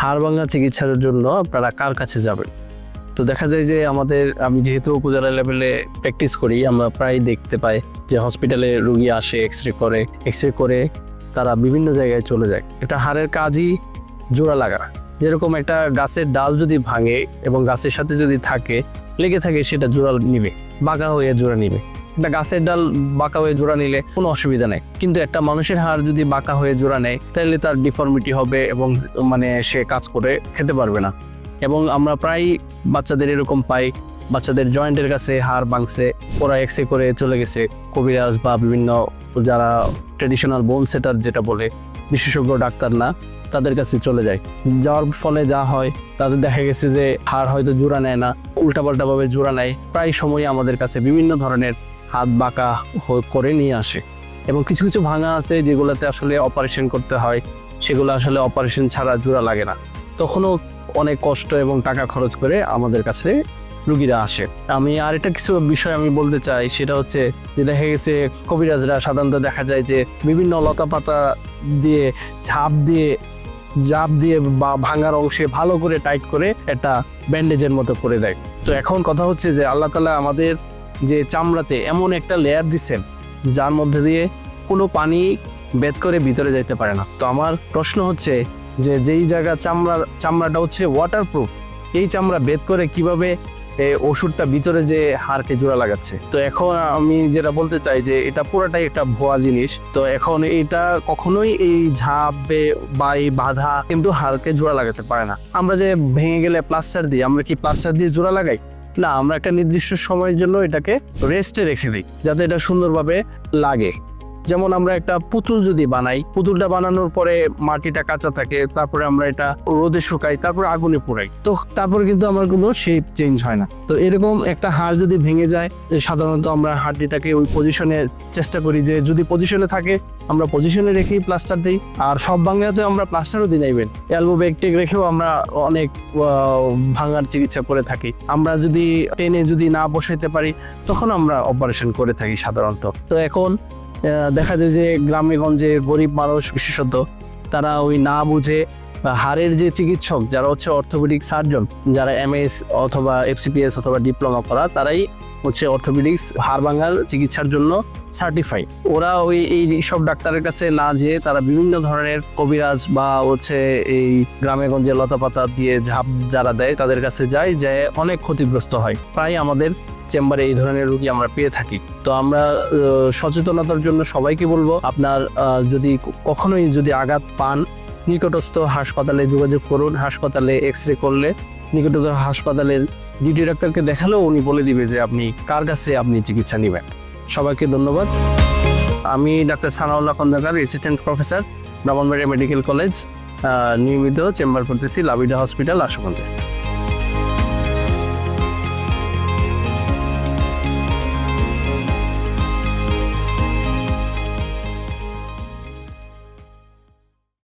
হাড় ভাঙা চিকিৎসার জন্য আপনারা কার কাছে যাবেন? তো দেখা যায় যে আমি যেহেতু উপজেলা লেভেলে প্র্যাকটিস করি, আমরা প্রায় দেখতে পাই যে হসপিটালে রুগী আসে, এক্স রে করে তারা বিভিন্ন জায়গায় চলে যায়। এটা হাড়ের কাজই জোড়া লাগা। যেরকম একটা গাছের ডাল যদি ভাঙে এবং গাছের সাথে যদি লেগে থাকে, সেটা জোড়া নিবে, বাঁকা হয়ে জোড়া নিবে। একটা গাছের ডাল বাঁকা হয়ে জোড়া নিলে কোনো অসুবিধা নেই, কিন্তু একটা মানুষের হাড় যদি বাঁকা হয়ে জোড়া নেয়, তাহলে তার ডিফর্মিটি হবে এবং সে কাজ করে খেতে পারবে না। এবং আমরা প্রায় বাচ্চাদের এরকম পাই, বাচ্চাদের জয়েন্টের কাছে হাড় ভাঙছে, ওরা এক্স-রে করে চলে গেছে কবিরাজ বা বিভিন্ন যারা ট্রেডিশনাল বোন সেটার যেটা বলে বিশেষজ্ঞ ডাক্তার না, তাদের কাছে চলে যায়। যাওয়ার ফলে যা হয়, তাদের দেখা গেছে যে হাড় হয়তো জোড়া নেয় না, উল্টাপাল্টাভাবে জোড়া নেয়। প্রায় সময় আমাদের কাছে বিভিন্ন ধরনের হাত বাঁকা করে নিয়ে আসে। এবং কিছু কিছু ভাঙা আছে যেগুলোতে আসলে অপারেশন করতে হয়, সেগুলো আসলে অপারেশন ছাড়া জোড়া লাগে না। তখনও অনেক কষ্ট এবং টাকা খরচ করে আমাদের কাছে রুগীরা আসে। আমি আরেকটা কিছু বিষয় আমি বলতে চাই, সেটা হচ্ছে যে দেখা গেছে কবিরাজরা সাধারণত দেখা যায় যে বিভিন্ন লতা পাতা দিয়ে ঝাঁপ দিয়ে বা ভাঙার অংশে ভালো করে টাইট করে একটা ব্যান্ডেজের মতো করে দেয়। তো এখন কথা হচ্ছে যে আল্লাহ তাআলা আমাদের যে চামড়াতে এমন একটা লেয়ার দিচ্ছেন যার মধ্যে দিয়ে কোনো পানি বেদ করে ভিতরে যাইতে পারে না। তো আমার প্রশ্ন হচ্ছে যে যেই জায়গা চামড়াটা হচ্ছে ওয়াটারপ্রুফ, এই চামড়া বেদ করে কিভাবে ওষুধটা ভিতরে যে হাড়কে জোড়া লাগাচ্ছে। তো এখন আমি যেটা বলতে চাই যে এটা পুরোটাই একটা ভুয়া জিনিস। তো এখন এটা কখনোই এই ঝাঁপ বা এই বাধা কিন্তু হাড়কে জোড়া লাগাতে পারে না। আমরা যে ভেঙে গেলে প্লাস্টার দিই, আমরা কি প্লাস্টার দিয়ে জোড়া লাগাই? না, আমরা একটা নির্দিষ্ট সময়ের জন্য এটাকে রেস্টে রেখে দিই যাতে এটা সুন্দরভাবে লাগে। যেমন আমরা একটা পুতুল যদি বানাই, পুতুলটা বানানোর পরে মাটিটা কাঁচা থাকে, তারপরে আমরা এটা রোদে শুকাই, তারপরে আগুনে পোড়াই, তো তারপরে কিন্তু আমার কোনো শেপ চেঞ্জ হয় না। তো এরকম একটা হাড় যদি ভেঙে যায়, সাধারণত আমরা হাড়টিটাকে ওই পজিশনে চেষ্টা করি যে যদি পজিশনে থাকে আমরা পজিশনে রেখেই প্লাস্টার দিই। আর সব ভাঙাতে আমরা প্লাস্টারও দিই নাইবেন, এলবো ব্যাগটেক রেখেও আমরা অনেক ভাঙার চিকিৎসা করে থাকি। আমরা যদি টেনে যদি না বসাইতে পারি, তখন আমরা অপারেশন করে থাকি সাধারণত। তো এখন দেখা যায় যে গ্রামে গঞ্জে গরিব মানুষ বিশেষত তারা ওই না বুঝে হাড়ের যে চিকিৎসক যারা হচ্ছে অর্থোপেডিক সার্জন, যারা MS অথবা FCPS অথবা ডিপ্লোমা করা, তারাই হচ্ছে অর্থোপেডিক্স হাড় ভাঙার চিকিৎসার জন্য সার্টিফাইড। ওরা এই সব ডাক্তারের কাছে না যেয়ে তারা বিভিন্ন ধরনের কবিরাজ বা হচ্ছে এই গ্রামে গঞ্জে লতাপাতা দিয়ে ঝাঁপ যারা দেয় তাদের কাছে যায়, যে অনেক ক্ষতিগ্রস্ত হয়। প্রায় আমাদের চেম্বারে এই ধরনের রোগী আমরা পেয়ে থাকি। তো আমরা সচেতনতার জন্য সবাইকে বলবো, আপনার কখনোই যদি আঘাত পান, নিকটস্থ হাসপাতালে যোগাযোগ করুন। হাসপাতালে এক্স-রে করলে নিকটস্থ হাসপাতালের ডিউটি ডাক্তারকে দেখালেও উনি বলে দিবে যে আপনি কার কাছে আপনি চিকিৎসা নেবেন। সবাইকে ধন্যবাদ। আমি ডাক্তার Sanaullah Khandakar, assistant professor, Brahmanbaria medical college, নিয়মিত চেম্বার করতেছি লাবিডা হসপিটাল, আশুগঞ্জে।